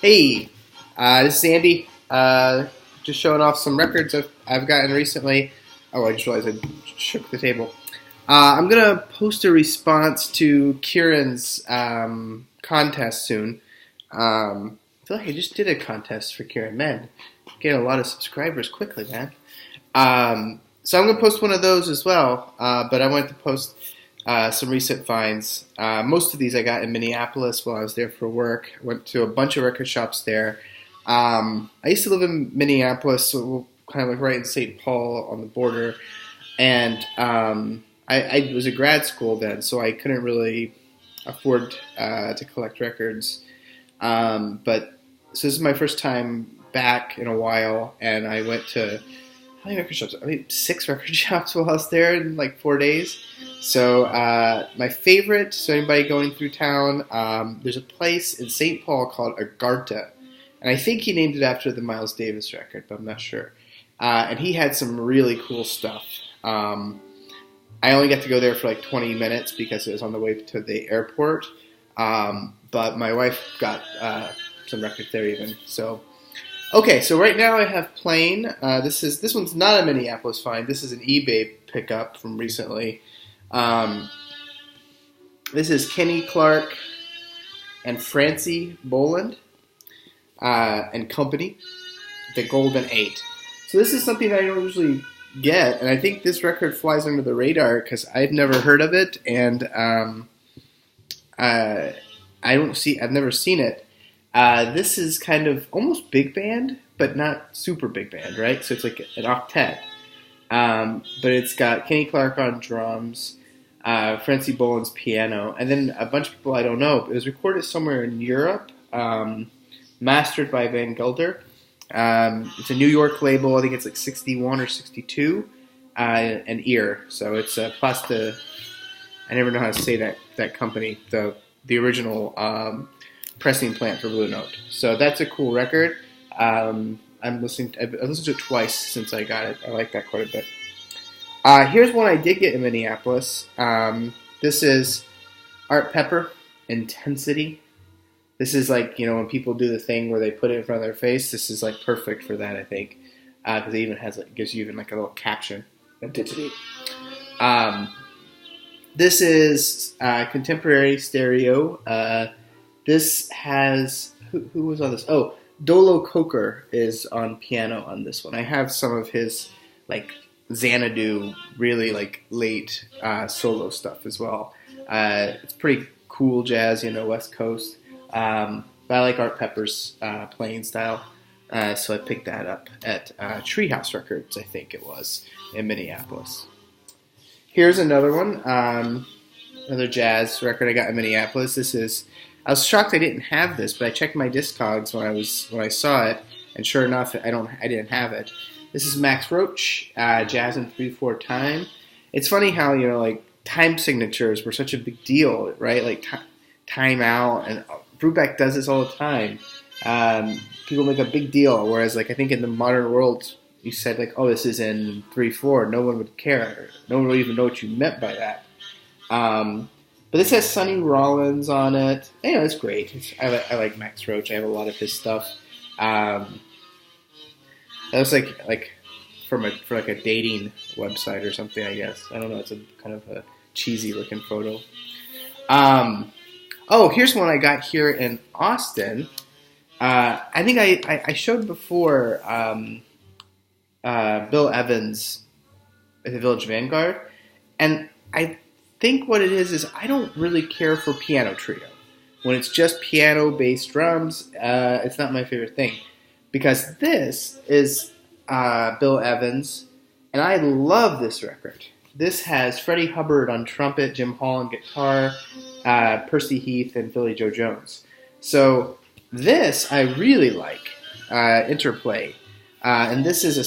Hey, this is Andy. Just showing off some records I've gotten recently. Oh, I just realized I shook the table. I'm gonna post a response to Kieran's contest soon. I feel like I just did a contest for Kieran. Man, getting a lot of subscribers quickly, man. So I'm gonna post one of those as well. But I wanted to post some recent finds. Most of these I got in Minneapolis while I was there for work. I went to a bunch of record shops there. I used to live in Minneapolis, so kind of like right in St. Paul on the border. And I was at grad school then, so I couldn't really afford to collect records. So this is my first time back in a while, and I went to how many record shops? I mean, 6 record shops while I was there in like 4 days. So my favorite, so anybody going through town, there's a place in St. Paul called Agartha. And I think he named it after the Miles Davis record, but I'm not sure. And he had some really cool stuff. I only got to go there for like 20 minutes because it was on the way to the airport. But my wife got some records there even. So, okay, so right now I have Plain. This one's not a Minneapolis find. This is an eBay pickup from recently. This is Kenny Clark and Francie Boland and Company, the Golden 8. So this is something I don't usually get, and I think this record flies under the radar because I've never heard of it, and I've never seen it. This is kind of almost big band, but not super big band, right? So it's like an octet. But it's got Kenny Clark on drums, Francie Boland's piano, and then a bunch of people I don't know. It was recorded somewhere in Europe, mastered by Van Gelder. It's a New York label. I think it's like 61 or 62, and ear. So it's Plasta. I never know how to say that company. The original pressing plant for Blue Note. So that's a cool record. I've listened to it twice since I got it. I like that quite a bit. Here's one I did get in Minneapolis. This is Art Pepper, Intensity. This is like, when people do the thing where they put it in front of their face. This is like perfect for that, I think. Because it even gives you even like a little caption. Intensity. This is Contemporary Stereo. This has, who was on this? Oh, Dolo Coker is on piano on this one. I have some of his like Xanadu, really like late solo stuff as well. It's pretty cool jazz, West Coast. But I like Art Pepper's playing style, so I picked that up at Treehouse Records, I think it was, in Minneapolis. Here's another one, another jazz record I got in Minneapolis. I was shocked I didn't have this, but I checked my Discogs when I saw it, and sure enough, I didn't have it. This is Max Roach, Jazz in 3/4 time. It's funny how like time signatures were such a big deal, right? Like time out, and Brubeck does this all the time. People make a big deal, whereas like I think in the modern world, you said like, oh, this is in 3/4, no one would care. No one would even know what you meant by that. But this has Sonny Rollins on it. It's great. I like Max Roach. I have a lot of his stuff. That was like for like a dating website or something, I guess. I don't know. It's a kind of a cheesy looking photo. Here's one I got here in Austin. I think I showed before Bill Evans at the Village Vanguard, and I think what it is I don't really care for piano trio. When it's just piano, bass, drums, it's not my favorite thing. Because this is Bill Evans, and I love this record. This has Freddie Hubbard on trumpet, Jim Hall on guitar, Percy Heath, and Philly Joe Jones. So this I really like, Interplay. And this is a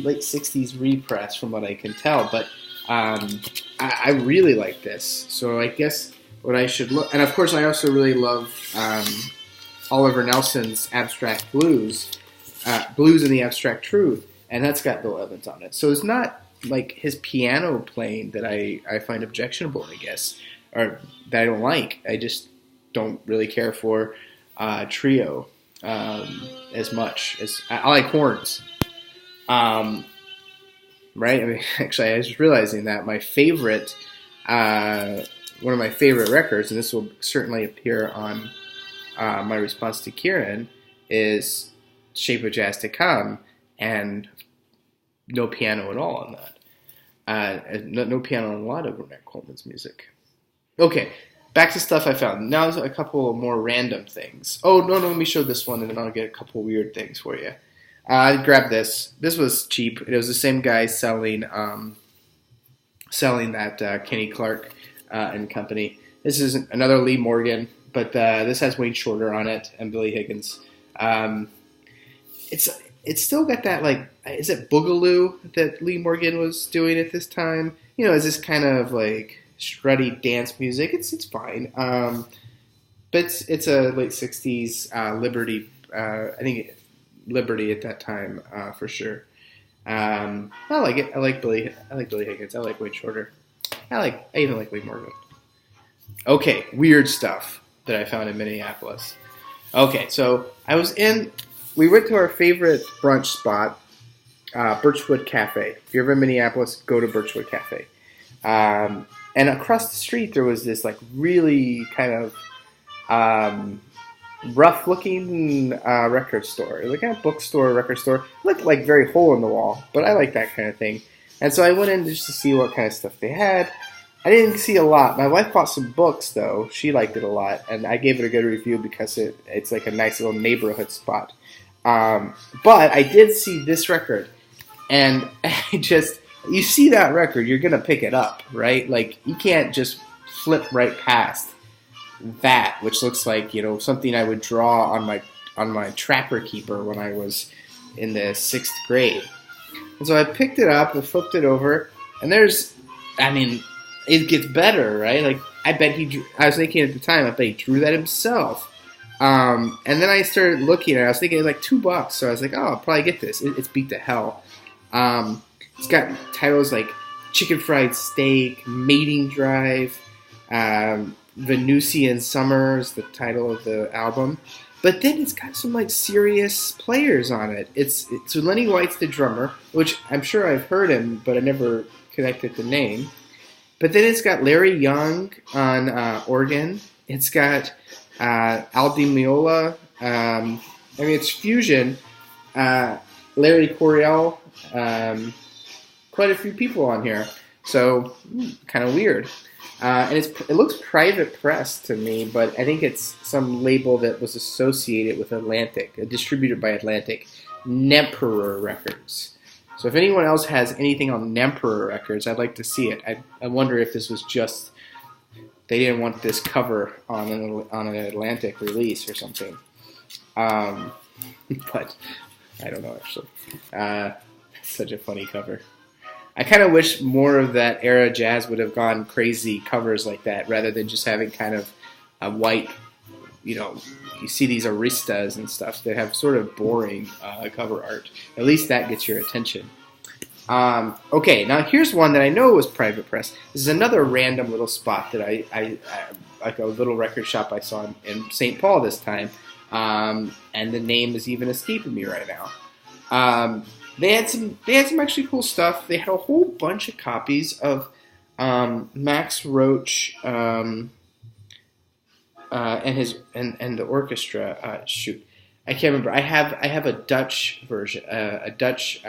late 60s repress from what I can tell, but I really like this. So I guess what I should look... And of course I also really love Oliver Nelson's Abstract Blues, Blues and the Abstract Truth, and that's got Bill Evans on it. So it's not like his piano playing that I find objectionable, I guess, or that I don't like. I just don't really care for trio. as much as I like horns. Right? I mean, actually, I was just realizing that my favorite, one of my favorite records, and this will certainly appear on my response to Kieran, is Shape of Jazz to Come, and no piano at all on that. No piano on a lot of Ornette Coleman's music. Okay, back to stuff I found. Now a couple more random things. Oh, no, let me show this one, and then I'll get a couple weird things for you. I grabbed this. This was cheap. It was the same guy selling that Kenny Clark and company. This is another Lee Morgan, but this has Wayne Shorter on it and Billy Higgins. It's still got that, like, is it Boogaloo that Lee Morgan was doing at this time? You know, is this kind of like strutty dance music? It's fine. But it's a late '60s Liberty. I think Liberty at that time for sure. I like it. I like Billy Higgins. I like Wayne Shorter. I even like Lee Morgan. Okay, weird stuff that I found in Minneapolis. Okay, so we went to our favorite brunch spot, Birchwood Cafe. If you're ever in Minneapolis, go to Birchwood Cafe. And across the street, there was this like really kind of rough-looking record store, like a bookstore, record store. Looked like very hole in the wall, but I like that kind of thing. And so I went in just to see what kind of stuff they had. I didn't see a lot. My wife bought some books, though. She liked it a lot, and I gave it a good review because it's like a nice little neighborhood spot. But I did see this record, and you see that record, you're going to pick it up, right? Like, you can't just flip right past that, which looks like, you know, something I would draw on my Trapper Keeper when I was in the 6th grade. And so I picked it up and flipped it over, and it gets better, right? Like, I bet I was thinking at the time, I bet he drew that himself. And then I started looking at it, I was thinking it was like $2, so I was like, oh, I'll probably get this. It's beat to hell. It's got titles like Chicken Fried Steak, Mating Drive, Venusian Summers, the title of the album. But then it's got some like serious players on it. So Lenny White's the drummer, which I'm sure I've heard him, but I never connected the name. But then it's got Larry Young on organ. It's got Al Di Meola. It's fusion. Larry Coryell. Quite a few people on here. So, kind of weird. And it looks private press to me, but I think it's some label that was associated with Atlantic, distributed by Atlantic, Nemperor Records. So if anyone else has anything on Nemperor Records, I'd like to see it. I wonder if this was just, they didn't want this cover on an Atlantic release or something. But I don't know, actually. Such a funny cover. I kind of wish more of that era jazz would have gone crazy covers like that, rather than just having kind of a white, you know, you see these aristas and stuff that have sort of boring cover art. At least that gets your attention. Okay, now here's one that I know was private press. This is another random little spot that I like a little record shop I saw in St. Paul this time, and the name is even escaping me right now. They had some actually cool stuff. They had a whole bunch of copies of Max Roach and the orchestra. Shoot, I can't remember. I have a Dutch version, a Dutch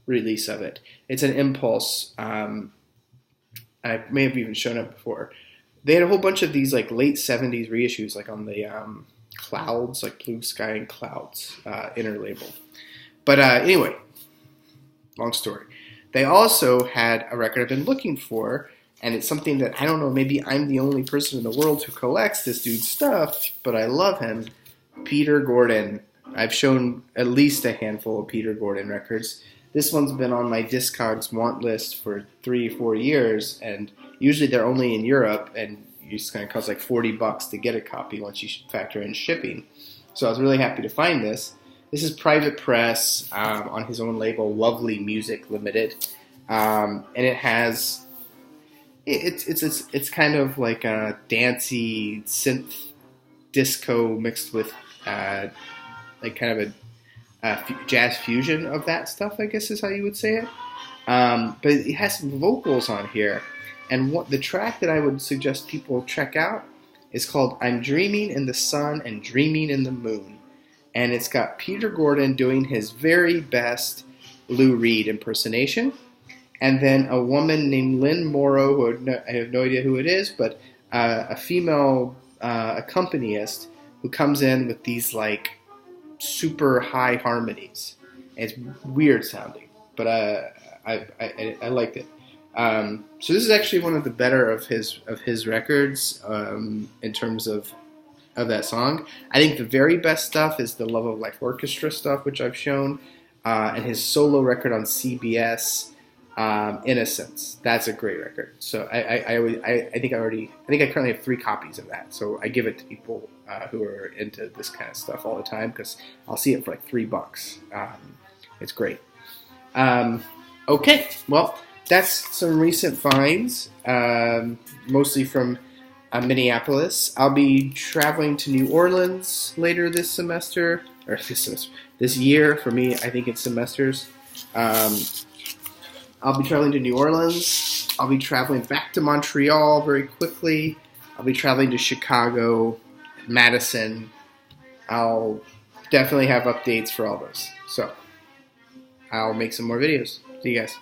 release of it. It's an Impulse. I may have even shown it before. They had a whole bunch of these like late '70s reissues, like on the Clouds, like Blue Sky and Clouds interlabel. But anyway. Long story. They also had a record I've been looking for, and it's something that, I don't know, maybe I'm the only person in the world who collects this dude's stuff, but I love him. Peter Gordon. I've shown at least a handful of Peter Gordon records. This one's been on my Discogs want list for 3 or 4 years, and usually they're only in Europe, and it's going to cost like $40 to get a copy once you factor in shipping. So I was really happy to find this. This is private press on his own label, Lovely Music Limited, and it has it's kind of like a dancey synth disco mixed with like kind of a jazz fusion of that stuff, I guess is how you would say it. But it has some vocals on here. And the track that I would suggest people check out is called I'm Dreaming in the Sun and Dreaming in the Moon. And it's got Peter Gordon doing his very best Lou Reed impersonation. And then a woman named Lynn Morrow, who I have no idea who it is, but a female accompanist who comes in with these like super high harmonies. And it's weird sounding, but I liked it. So this is actually one of the better of his records in terms of that song. I think the very best stuff is the Love of Life Orchestra stuff, which I've shown, and his solo record on CBS, Innocence. That's a great record. So I think I currently have 3 copies of that. So I give it to people who are into this kind of stuff all the time because I'll see it for like $3. It's great. Okay, well, that's some recent finds, mostly from Minneapolis. I'll be traveling to New Orleans later this semester, or this year. For me, I think it's semesters. I'll be traveling to New Orleans. I'll be traveling back to Montreal very quickly. I'll be traveling to Chicago, Madison. I'll definitely have updates for all those. So I'll make some more videos. See you guys.